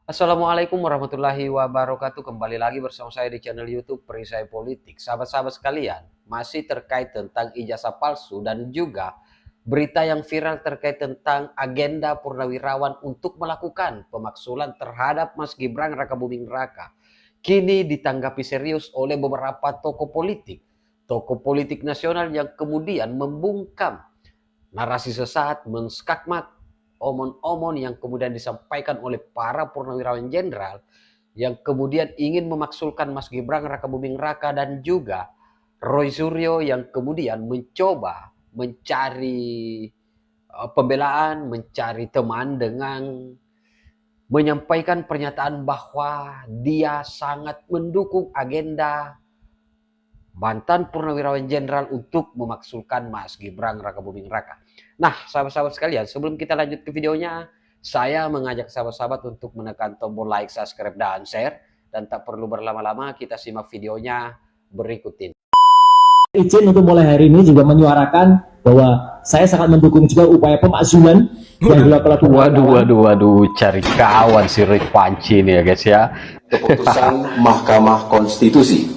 Assalamualaikum warahmatullahi wabarakatuh. Kembali lagi bersama saya di channel YouTube Perisai Politik. Sahabat-sahabat sekalian, masih terkait tentang ijazah palsu dan juga berita yang viral terkait tentang agenda Purnawirawan untuk melakukan pemaksulan terhadap Mas Gibran Rakabuming Raka. Kini ditanggapi serius oleh beberapa tokoh politik nasional yang kemudian membungkam narasi sesat, menskakmat, omon-omon yang kemudian disampaikan oleh para purnawirawan jenderal yang kemudian ingin memaksulkan Mas Gibran Rakabuming Raka dan juga Roy Suryo yang kemudian mencoba mencari pembelaan, mencari teman dengan menyampaikan pernyataan bahwa dia sangat mendukung agenda mantan purnawirawan jenderal untuk memaksulkan Mas Gibran Rakabuming Raka. Nah, sahabat-sahabat sekalian, sebelum kita lanjut ke videonya, saya mengajak sahabat-sahabat untuk menekan tombol like, subscribe, dan share. Dan tak perlu berlama-lama, kita simak videonya berikut ini. Izin untuk mulai hari ini juga menyuarakan bahwa saya sangat mendukung juga upaya pemakzulan yang dilakukan. Waduh, cari kawan si Rick Panci nih ya guys ya. Keputusan Mahkamah Konstitusi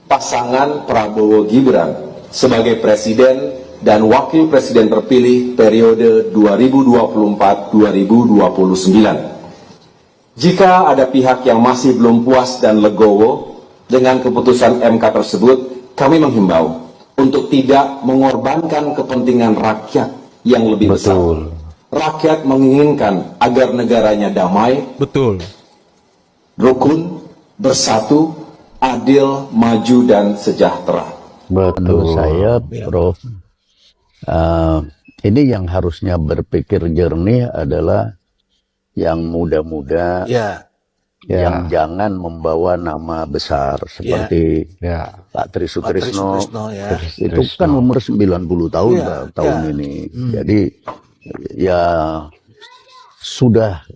pasangan Prabowo Gibran sebagai Presiden dan Wakil Presiden terpilih periode 2024-2029. Jika ada pihak yang masih belum puas dan legowo dengan keputusan MK tersebut, kami menghimbau untuk tidak mengorbankan kepentingan rakyat yang lebih besar. Rakyat menginginkan agar negaranya damai, rukun, bersatu, adil, maju, dan sejahtera. Menurut saya, Prof, ini yang harusnya berpikir jernih adalah yang muda-muda, yang jangan membawa nama besar seperti Pak Tri Sutrisno. Itu kan umur 90 tahun tahun ini. Jadi ya sudah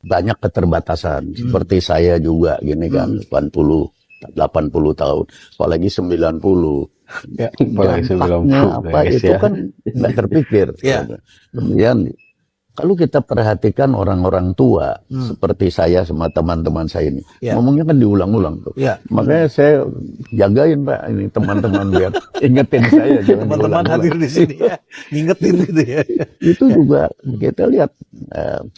banyak keterbatasan, seperti saya juga gini kan, 80 tahun, apalagi 90. Apalagi 90 apa itu kan nggak terpikir. Kemudian kalau kita perhatikan orang-orang tua seperti saya sama teman-teman saya ini, ngomongnya kan diulang-ulang tuh. Makanya saya jagain Pak ini teman-teman biar ingetin saya jangan teman-teman hadir di sini ya, ngingetin gitu ya. Itu juga kita lihat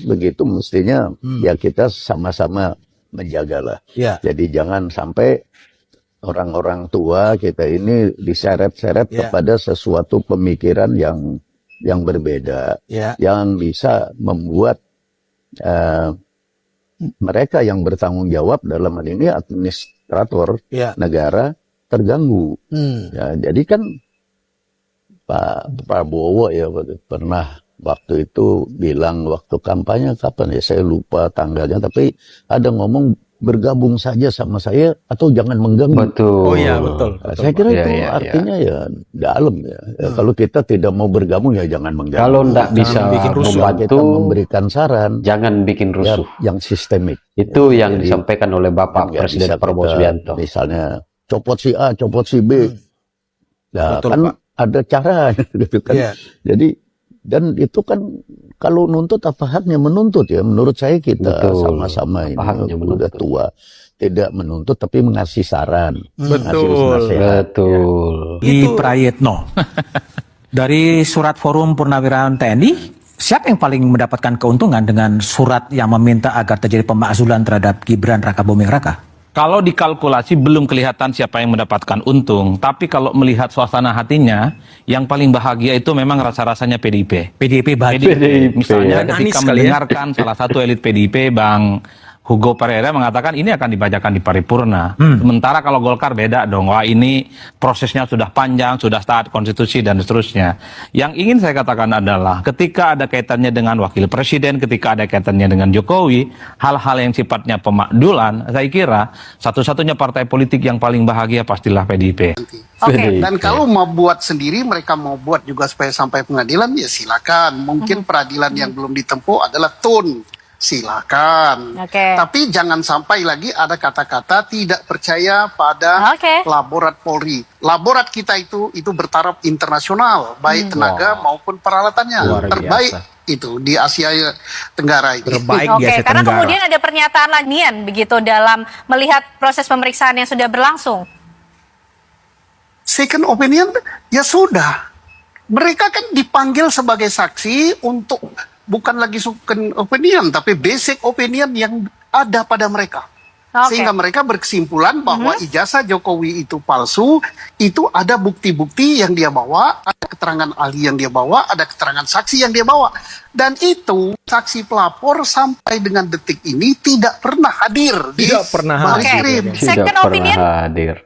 begitu mestinya ya kita sama-sama menjagalah. Jadi jangan sampai orang-orang tua kita ini diseret-seret kepada sesuatu pemikiran yang berbeda, yang bisa membuat mereka yang bertanggung jawab dalam hal ini administrator negara terganggu. Jadi kan Pak Prabowo ya pernah waktu itu bilang waktu kampanye kapan ya saya lupa tanggalnya, tapi ada ngomong bergabung saja sama saya atau jangan mengganggu. Oh iya betul. Saya kira itu artinya ya dalam ya. Kalau kita tidak mau bergabung ya jangan mengganggu. Kalau tidak bisa membantu, memberikan saran, jangan bikin rusuh. Yang sistemik. Itu yang disampaikan oleh Bapak Presiden Prabowo Subianto. Misalnya copot si A, copot si B. Nah, kan Pak, ada cara gitu kan. Jadi dan itu kan kalau nuntut apa haknya menuntut ya, menurut saya kita sama-sama ini udah tua tidak menuntut tapi mengasih saran, ngasih nasihat. Di Prayitno dari surat forum Purnawirawan TNI, siapa yang paling mendapatkan keuntungan dengan surat yang meminta agar terjadi pemakzulan terhadap Gibran Rakabuming Raka? Kalau dikalkulasi belum kelihatan siapa yang mendapatkan untung, tapi kalau melihat suasana hatinya, yang paling bahagia itu memang rasa-rasanya PDIP. PDIP bahagia. Misalnya ketika mendengarkan salah satu elit PDIP, Bang Hugo Pereira mengatakan ini akan dibacakan di paripurna. Sementara kalau Golkar beda dong. Wah ini prosesnya sudah panjang, sudah taat konstitusi dan seterusnya. Yang ingin saya katakan adalah ketika ada kaitannya dengan wakil presiden, ketika ada kaitannya dengan Jokowi, hal-hal yang sifatnya pemakdulan, saya kira satu-satunya partai politik yang paling bahagia pastilah PDIP. Dan kalau mau buat sendiri, mereka mau buat juga supaya sampai pengadilan, ya silakan. Mungkin peradilan yang belum ditempuh adalah tun. Silakan. Tapi jangan sampai lagi ada kata-kata tidak percaya pada laborat Polri. Laborat kita itu bertaraf internasional, baik tenaga maupun peralatannya. Terbaik itu di Asia Tenggara ini. Terbaik di Oke, Asia karena Tenggara. kemudian ada pernyataan lagian begitu dalam melihat proses pemeriksaan yang sudah berlangsung. Second opinion ya sudah. Mereka kan dipanggil sebagai saksi untuk bukan lagi second opinion tapi basic opinion yang ada pada mereka. Oke. Sehingga mereka berkesimpulan bahwa ijazah Jokowi itu palsu, itu ada bukti-bukti yang dia bawa, ada keterangan ahli yang dia bawa, ada keterangan saksi yang dia bawa. Dan itu saksi pelapor sampai dengan detik ini tidak pernah hadir di Baris Krim. Second opinion. hadir.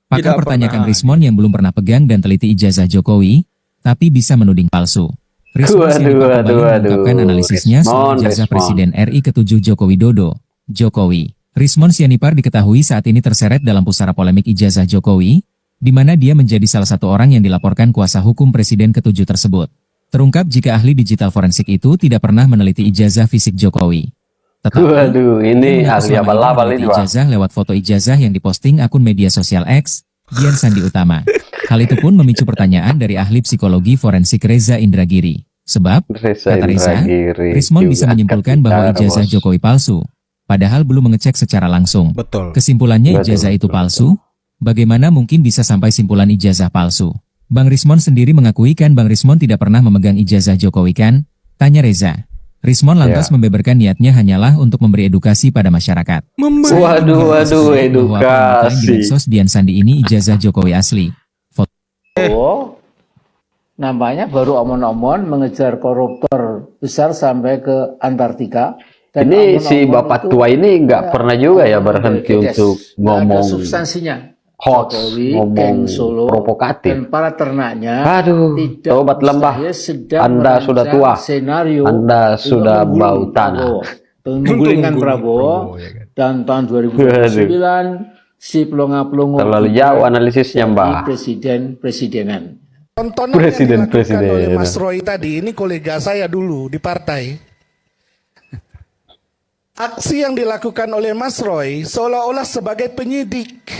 Pakar pertanyakan Rismon yang belum pernah pegang dan teliti ijazah Jokowi, tapi bisa menuding palsu. Rismon Sianipar kembali mengungkapkan analisisnya soal ijazah Presiden RI ke-7 Joko Widodo, Jokowi. Rismon Sianipar diketahui saat ini terseret dalam pusara polemik ijazah Jokowi, di mana dia menjadi salah satu orang yang dilaporkan kuasa hukum Presiden ke-7 tersebut. Terungkap jika ahli digital forensik itu tidak pernah meneliti ijazah fisik Jokowi. Tetapi, ini dia mengaku ahli selama ini abal-abal meneliti ini, Pak. ijazah lewat foto ijazah yang diposting akun media sosial X, Dian Sandi Utama. Hal itu pun memicu pertanyaan dari ahli psikologi forensik Reza Indragiri. Sebab, kata Reza, Rismon bisa menyimpulkan bahwa ijazah Jokowi palsu, padahal belum mengecek secara langsung. Betul. Kesimpulannya ijazah itu palsu? Bagaimana mungkin bisa sampai simpulan ijazah palsu? Bang Rismon sendiri mengakui kan Bang Rismon tidak pernah memegang ijazah Jokowi kan? Tanya Reza. Rismon lantas membeberkan niatnya hanyalah untuk memberi edukasi pada masyarakat. Waduh, Bahwa apa yang diklaim di edukasi. medsos Dian Sandi ini ijazah Jokowi asli. Nampaknya baru omon-omon mengejar koruptor besar sampai ke Antartika. Dan Ini si omon-omon Bapak itu tua ini nggak pernah juga ya omon-omon berhenti bedes. untuk Nggak ada ngomong substansinya. hoax, Jokowi, ngomong geng Solo, provokatif. dan para ternaknya Aduh, tidak obat lembah. mustahil sedang Anda sudah merancang tua. senario Anda untuk sudah menggulung bau tanah. Prabowo. Menggulingkan Prabowo, dan tahun 2029 si pelongo-pelongo Terlalu jauh analisisnya, Mbak. presiden-presidenan. Tontonan yang dilakukan oleh Mas Roy tadi, ini kolega saya dulu di partai. Aksi yang dilakukan oleh Mas Roy seolah-olah sebagai penyidik.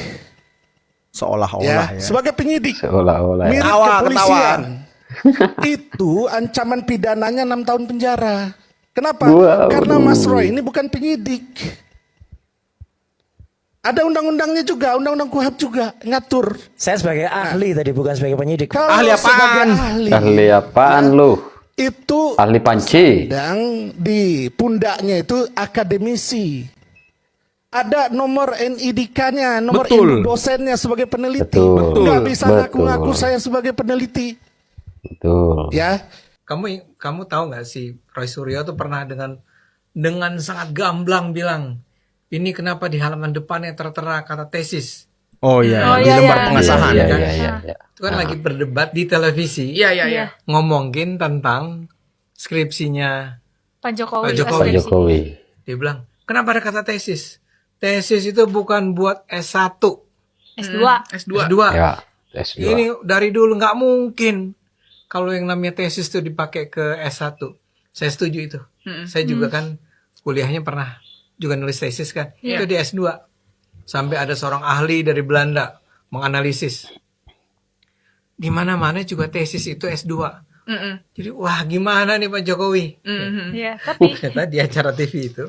Seolah-olah ya. Sebagai penyidik. Seolah-olah. Mirip kepolisian. Itu ancaman pidananya 6 tahun penjara. Kenapa? Karena Mas Roy ini bukan penyidik. Ada undang-undangnya juga, undang-undang KUHP juga ngatur. Saya sebagai ahli tadi, bukan sebagai penyidik. Ahli apaan? Ahli apaan lu? Itu Ahli panci. sedang di pundaknya itu akademisi. Ada nomor NIDK-nya, nomor induk dosennya sebagai peneliti. Nggak bisa ngaku-ngaku saya sebagai peneliti. Betul. Ya. Kamu tahu nggak sih Roy Suryo tuh pernah dengan sangat gamblang bilang, ini kenapa di halaman depannya tertera kata tesis. Oh iya, di lembar pengesahan. Iya. Itu kan lagi berdebat di televisi. Iya. Ngomongin tentang skripsinya Pak Jokowi. Pak Jokowi. Dia bilang, kenapa ada kata tesis? Tesis itu bukan buat S1. S2. S2. Ya, S2. Ini dari dulu nggak mungkin kalau yang namanya tesis itu dipakai ke S1. Saya setuju itu. Saya juga kan kuliahnya pernah juga nulis tesis kan. Itu di S2. Sampai ada seorang ahli dari Belanda menganalisis. Di mana-mana juga tesis itu S2. Jadi wah gimana nih Pak Jokowi? Ya, tapi Ternyata di acara TV itu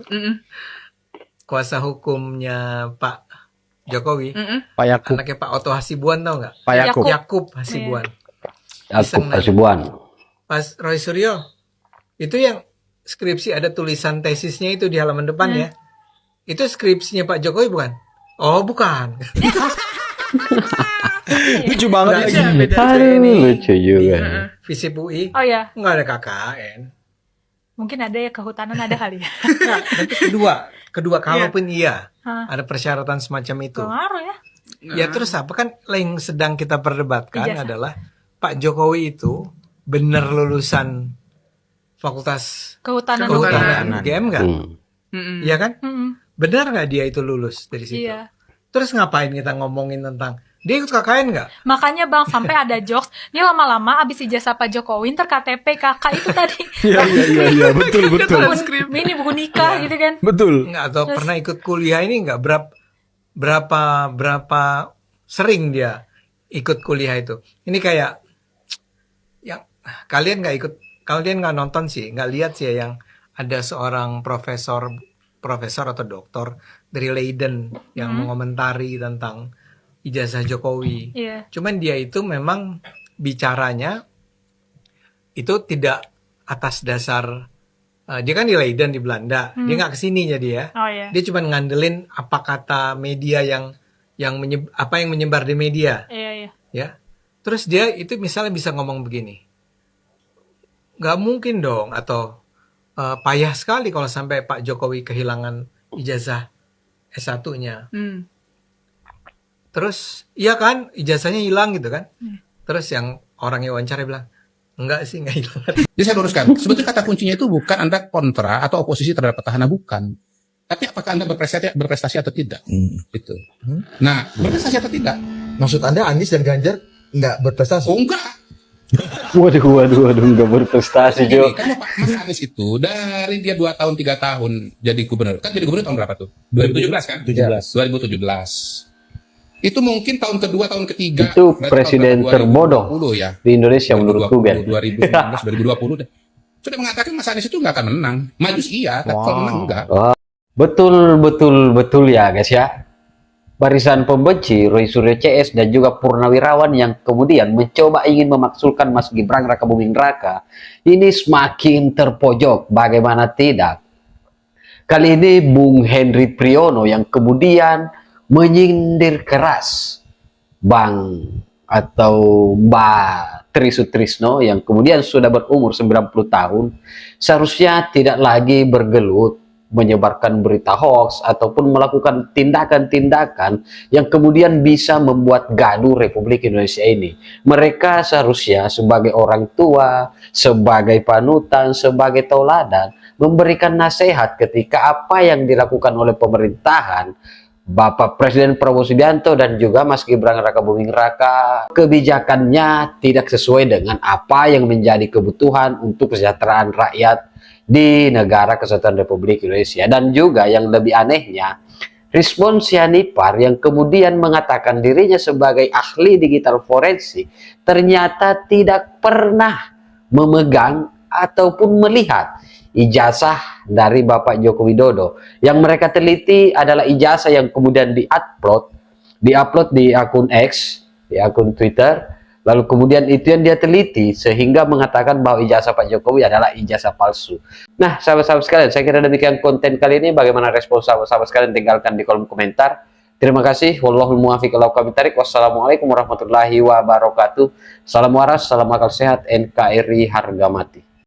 kuasa hukumnya Pak Jokowi, Pak Yakub. anaknya Pak Oto Hasibuan tahu nggak? Pak Yakub. Yakub Hasibuan. Yakub Hasibuan. Pas Roy Suryo itu yang skripsi ada tulisan tesisnya itu di halaman depan ya. Itu skripsinya Pak Jokowi bukan? Oh bukan. Lucu banget lagi. Lucu juga. Visip UI. oh ya, Nggak ada KKN. mungkin ada ya kehutanan ada kali ya. Nah, nanti kedua kalaupun iya ada persyaratan semacam itu. Pengaruh ya. Ya terus apa kan yang sedang kita perdebatkan Ijazah. adalah Pak Jokowi itu benar lulusan Fakultas Kehutanan. UGM nggak? Iya kan? Benar nggak dia itu lulus dari situ? Iya. Terus ngapain kita ngomongin tentang dia ikut KKN nggak? Makanya Bang sampai ada jokes, ini lama-lama abis ijazah Pak Jokowi ntar KTP kakak itu tadi. Iya, betul. Ini buku nikah gitu kan. Betul. Nggak atau pernah ikut kuliah ini nggak berapa sering dia ikut kuliah itu? Ini kayak yang kalian nggak ikut kalau dia nggak nonton sih, nggak lihat sih ya, yang ada seorang profesor atau doktor dari Leiden yang mengomentari tentang ijazah Jokowi. Cuman dia itu memang bicaranya itu tidak atas dasar dia kan di Leiden di Belanda, dia nggak kesini jadi ya. Dia cuma ngandelin apa kata media yang menyebar di media. Ya. Terus dia itu misalnya bisa ngomong begini, nggak mungkin dong, atau payah sekali kalau sampai Pak Jokowi kehilangan ijazah S1-nya. Terus, iya kan, ijazahnya hilang gitu kan. Terus yang orang yang wawancara bilang, enggak sih, enggak hilang. Jadi saya luruskan, sebetulnya kata kuncinya itu bukan Anda kontra atau oposisi terhadap petahana, bukan. Tapi apakah Anda berprestasi atau tidak? Itu. Nah, berprestasi atau tidak? Maksud Anda Anies dan Ganjar enggak berprestasi? Oh, enggak. Waduh, enggak berprestasi, Jo. Kan Mas Anies itu dari dia 2 tahun 3 tahun jadi gubernur. Kan jadi gubernur tahun berapa tuh? 2017 kan? 2017. Itu mungkin tahun kedua, tahun ketiga. Itu presiden terbodoh ya di Indonesia menurut Google. 2019, 2020 deh. Sudah mengatakan Mas Anies itu nggak akan menang. Maju iya, tapi kalau menang enggak. Betul ya guys ya. Barisan pembenci Roy Suryo CS dan juga Purnawirawan yang kemudian mencoba ingin memaksulkan Mas Gibran Rakabuming Raka ini semakin terpojok, bagaimana tidak. Kali ini Bung Henry Priyono yang kemudian menyindir keras Bang atau Mbak Tri Sutrisno yang kemudian sudah berumur 90 tahun, seharusnya tidak lagi bergelut menyebarkan berita hoax ataupun melakukan tindakan-tindakan yang kemudian bisa membuat gaduh Republik Indonesia ini. Mereka seharusnya sebagai orang tua, sebagai panutan, sebagai tauladan, memberikan nasihat ketika apa yang dilakukan oleh pemerintahan Bapak Presiden Prabowo Subianto dan juga Mas Gibran Rakabuming Raka kebijakannya tidak sesuai dengan apa yang menjadi kebutuhan untuk kesejahteraan rakyat di negara kesatuan Republik Indonesia. Dan juga yang lebih anehnya, Rizwan Syah yang kemudian mengatakan dirinya sebagai ahli digital forensik ternyata tidak pernah memegang ataupun melihat ijazah dari Bapak Joko Widodo. Yang mereka teliti adalah ijazah yang kemudian diupload di akun X, di akun Twitter. Lalu kemudian itu yang dia teliti sehingga mengatakan bahwa ijazah Pak Jokowi adalah ijazah palsu. Nah, sahabat-sahabat sekalian, saya kira demikian konten kali ini. Bagaimana respon sahabat-sahabat sekalian? Tinggalkan di kolom komentar. Terima kasih. Wallahul muwaffiq ila aqwamit thoriq. Wassalamualaikum warahmatullahi wabarakatuh. Salam waras, salam akal sehat, NKRI harga mati.